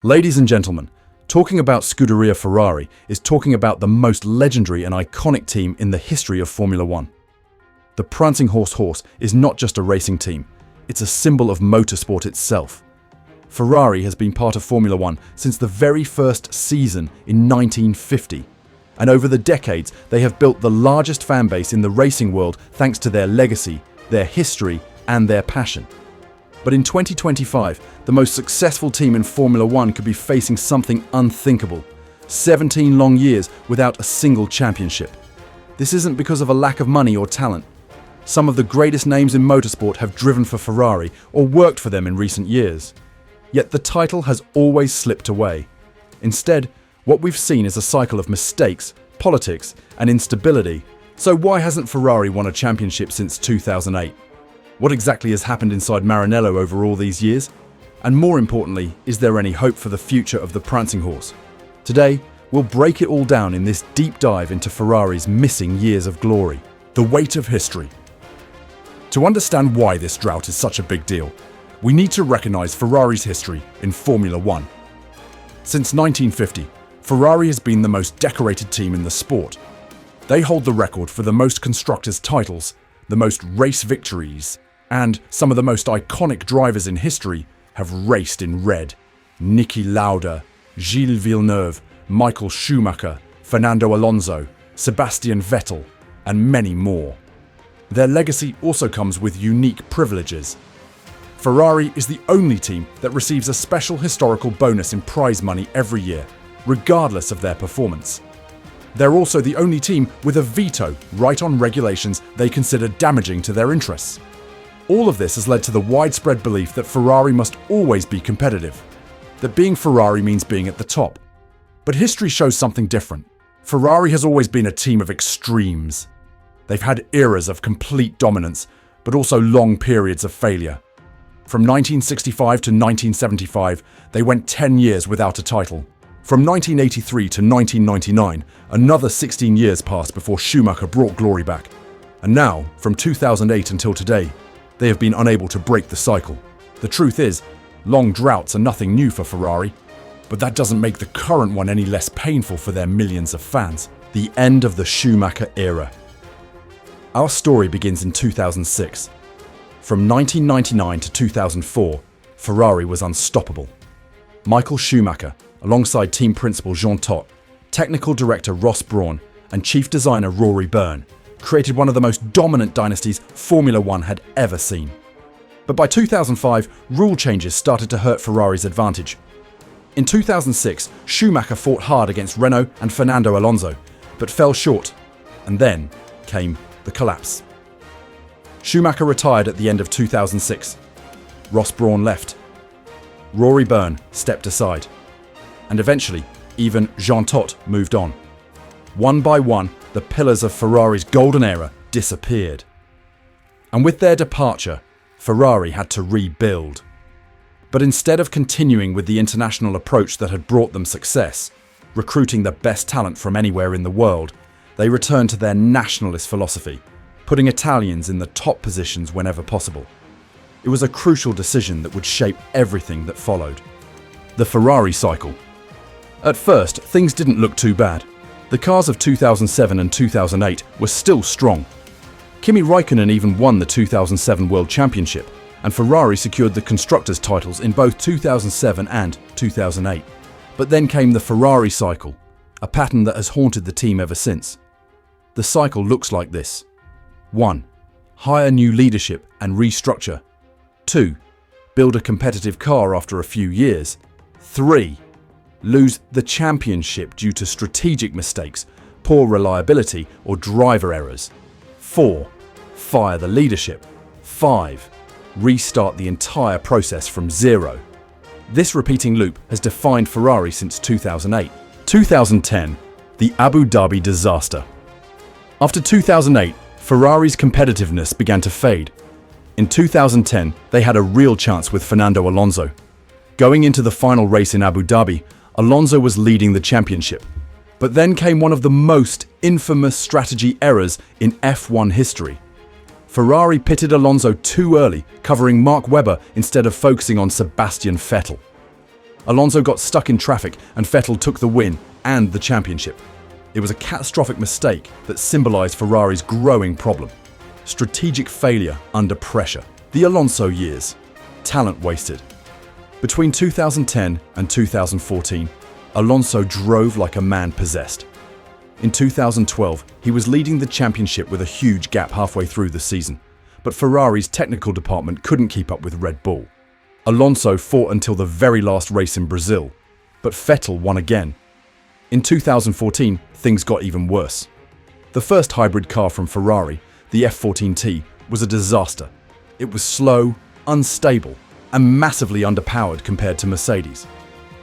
Ladies and gentlemen, talking about Scuderia Ferrari is talking about the most legendary and iconic team in the history of Formula One. The Prancing Horse is not just a racing team, it's a symbol of motorsport itself. Ferrari has been part of Formula One since the very first season in 1950, and over the decades they have built the largest fan base in the racing world thanks to their legacy, their history, and their passion. But in 2025, the most successful team in Formula One could be facing something unthinkable. 17 long years without a single championship. This isn't because of a lack of money or talent. Some of the greatest names in motorsport have driven for Ferrari or worked for them in recent years. Yet the title has always slipped away. Instead, what we've seen is a cycle of mistakes, politics, and instability. So why hasn't Ferrari won a championship since 2008? What exactly has happened inside Maranello over all these years? And more importantly, is there any hope for the future of the Prancing Horse? Today, we'll break it all down in this deep dive into Ferrari's missing years of glory. The weight of history. To understand why this drought is such a big deal, we need to recognise Ferrari's history in Formula One. Since 1950, Ferrari has been the most decorated team in the sport. They hold the record for the most constructors' titles, the most race victories, and some of the most iconic drivers in history have raced in red. Niki Lauda, Gilles Villeneuve, Michael Schumacher, Fernando Alonso, Sebastian Vettel, and many more. Their legacy also comes with unique privileges. Ferrari is the only team that receives a special historical bonus in prize money every year, regardless of their performance. They're also the only team with a veto right on regulations they consider damaging to their interests. All of this has led to the widespread belief that Ferrari must always be competitive, that being Ferrari means being at the top. But history shows something different. Ferrari has always been a team of extremes. They've had eras of complete dominance, but also long periods of failure. From 1965 to 1975, they went 10 years without a title. From 1983 to 1999, another 16 years passed before Schumacher brought glory back. And now, from 2008 until today, they have been unable to break the cycle. The truth is, long droughts are nothing new for Ferrari, but that doesn't make the current one any less painful for their millions of fans. The end of the Schumacher era. Our story begins in 2006. From 1999 to 2004, Ferrari was unstoppable. Michael Schumacher, alongside team principal Jean Todt, technical director Ross Brawn, and chief designer Rory Byrne, created one of the most dominant dynasties Formula One had ever seen. But by 2005, rule changes started to hurt Ferrari's advantage. In 2006, Schumacher fought hard against Renault and Fernando Alonso, but fell short, and then came the collapse. Schumacher retired at the end of 2006. Ross Brawn left. Rory Byrne stepped aside. And eventually, even Jean Todt moved on. One by one, the pillars of Ferrari's golden era disappeared. And with their departure, Ferrari had to rebuild. But instead of continuing with the international approach that had brought them success, recruiting the best talent from anywhere in the world, they returned to their nationalist philosophy, putting Italians in the top positions whenever possible. It was a crucial decision that would shape everything that followed. The Ferrari cycle. At first, things didn't look too bad. The cars of 2007 and 2008 were still strong. Kimi Räikkönen even won the 2007 World Championship, and Ferrari secured the constructors' titles in both 2007 and 2008. But then came the Ferrari cycle, a pattern that has haunted the team ever since. The cycle looks like this. 1. Hire new leadership and restructure. 2. Build a competitive car after a few years. 3. Lose the championship due to strategic mistakes, poor reliability, or driver errors. 4. Fire the leadership. 5. Restart the entire process from zero. This repeating loop has defined Ferrari since 2008. 2010, the Abu Dhabi disaster. After 2008, Ferrari's competitiveness began to fade. In 2010, they had a real chance with Fernando Alonso. Going into the final race in Abu Dhabi, Alonso was leading the championship. But then came one of the most infamous strategy errors in F1 history. Ferrari pitted Alonso too early, covering Mark Webber instead of focusing on Sebastian Vettel. Alonso got stuck in traffic and Vettel took the win and the championship. It was a catastrophic mistake that symbolized Ferrari's growing problem. Strategic failure under pressure. The Alonso years. Talent wasted. Between 2010 and 2014, Alonso drove like a man possessed. In 2012, he was leading the championship with a huge gap halfway through the season, but Ferrari's technical department couldn't keep up with Red Bull. Alonso fought until the very last race in Brazil, but Vettel won again. In 2014, things got even worse. The first hybrid car from Ferrari, the F14T, was a disaster. It was slow, unstable, and massively underpowered compared to Mercedes.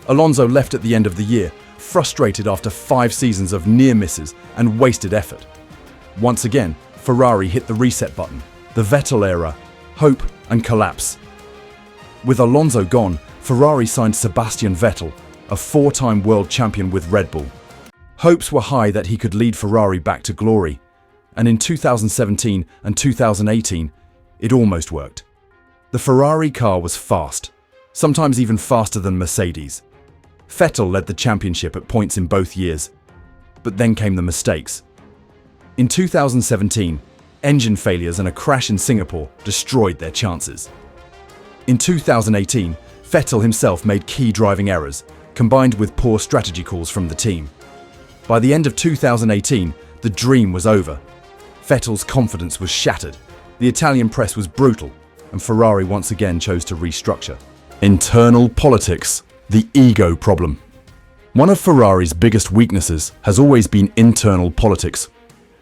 Alonso left at the end of the year, frustrated after 5 seasons of near misses and wasted effort. Once again, Ferrari hit the reset button. The Vettel era, hope and collapse. With Alonso gone, Ferrari signed Sebastian Vettel, a 4-time world champion with Red Bull. Hopes were high that he could lead Ferrari back to glory, and in 2017 and 2018, it almost worked. The Ferrari car was fast, sometimes even faster than Mercedes. Vettel led the championship at points in both years, but then came the mistakes. In 2017, engine failures and a crash in Singapore destroyed their chances. In 2018, Vettel himself made key driving errors, combined with poor strategy calls from the team. By the end of 2018, the dream was over. Vettel's confidence was shattered, the Italian press was brutal, and Ferrari once again chose to restructure. Internal politics, the ego problem. One of Ferrari's biggest weaknesses has always been internal politics.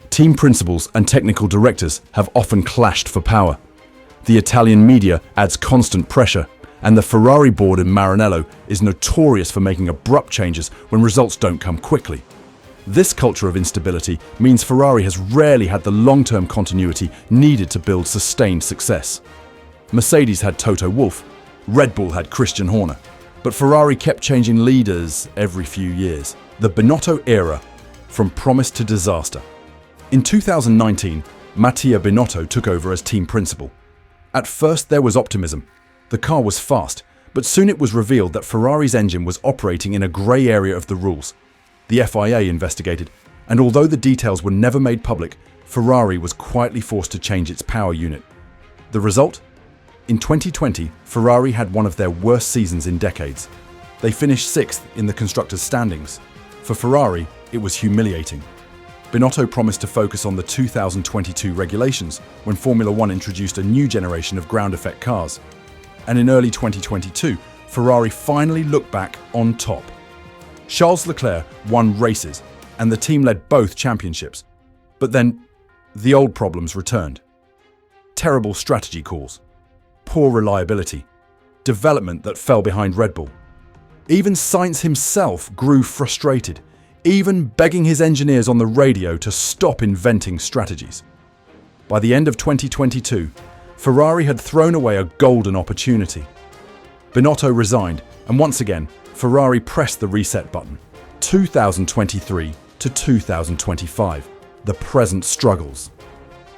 Team principals and technical directors have often clashed for power. The Italian media adds constant pressure, and the Ferrari board in Maranello is notorious for making abrupt changes when results don't come quickly. This culture of instability means Ferrari has rarely had the long-term continuity needed to build sustained success. Mercedes had Toto Wolff, Red Bull had Christian Horner, but Ferrari kept changing leaders every few years. The Binotto era, from promise to disaster. In 2019, Mattia Binotto took over as team principal. At first there was optimism. The car was fast, but soon it was revealed that Ferrari's engine was operating in a grey area of the rules. The FIA investigated, and although the details were never made public, Ferrari was quietly forced to change its power unit. The result? In 2020, Ferrari had one of their worst seasons in decades. They finished 6th in the constructors' standings. For Ferrari, it was humiliating. Binotto promised to focus on the 2022 regulations when Formula One introduced a new generation of ground effect cars. And in early 2022, Ferrari finally looked back on top. Charles Leclerc won races, and the team led both championships. But then, the old problems returned. Terrible strategy calls, poor reliability, development that fell behind Red Bull. Even Sainz himself grew frustrated, even begging his engineers on the radio to stop inventing strategies. By the end of 2022, Ferrari had thrown away a golden opportunity. Binotto resigned, and once again, Ferrari pressed the reset button. 2023 to 2025, the present struggles.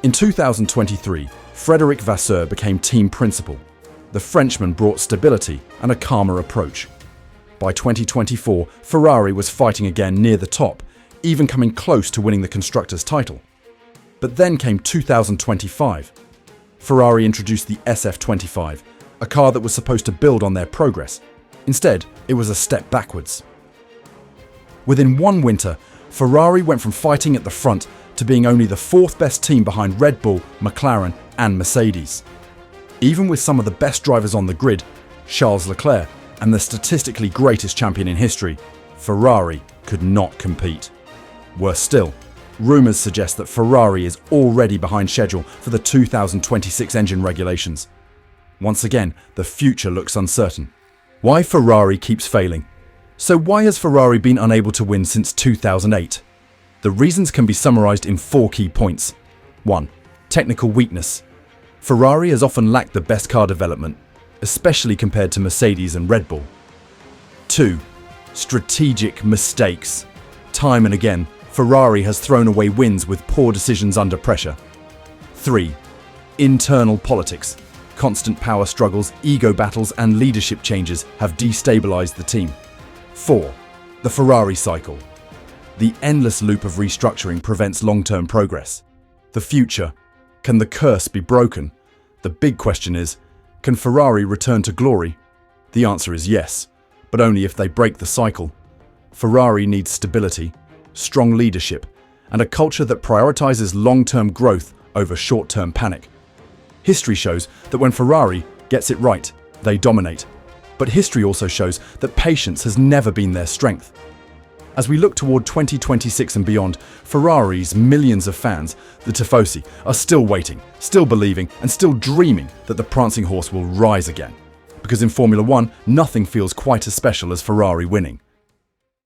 In 2023, Frédéric Vasseur became team principal. The Frenchman brought stability and a calmer approach. By 2024, Ferrari was fighting again near the top, even coming close to winning the constructors' title. But then came 2025. Ferrari introduced the SF25, a car that was supposed to build on their progress. Instead, it was a step backwards. Within one winter, Ferrari went from fighting at the front to being only the 4th best team behind Red Bull, McLaren, and Mercedes. Even with some of the best drivers on the grid, Charles Leclerc, and the statistically greatest champion in history, Ferrari could not compete. Worse still, rumours suggest that Ferrari is already behind schedule for the 2026 engine regulations. Once again, the future looks uncertain. Why Ferrari keeps failing? So why has Ferrari been unable to win since 2008? The reasons can be summarised in 4 key points. 1. Technical weakness. Ferrari has often lacked the best car development, especially compared to Mercedes and Red Bull. 2. Strategic mistakes. Time and again, Ferrari has thrown away wins with poor decisions under pressure. 3. Internal politics. Constant power struggles, ego battles, and leadership changes have destabilized the team. 4. The Ferrari cycle. The endless loop of restructuring prevents long-term progress. The future. Can the curse be broken? The big question is, can Ferrari return to glory? The answer is yes, but only if they break the cycle. Ferrari needs stability, strong leadership, and a culture that prioritizes long-term growth over short-term panic. History shows that when Ferrari gets it right, they dominate. But history also shows that patience has never been their strength. As we look toward 2026 and beyond, Ferrari's millions of fans, the Tifosi, are still waiting, still believing, and still dreaming that the prancing horse will rise again. Because in Formula One, nothing feels quite as special as Ferrari winning.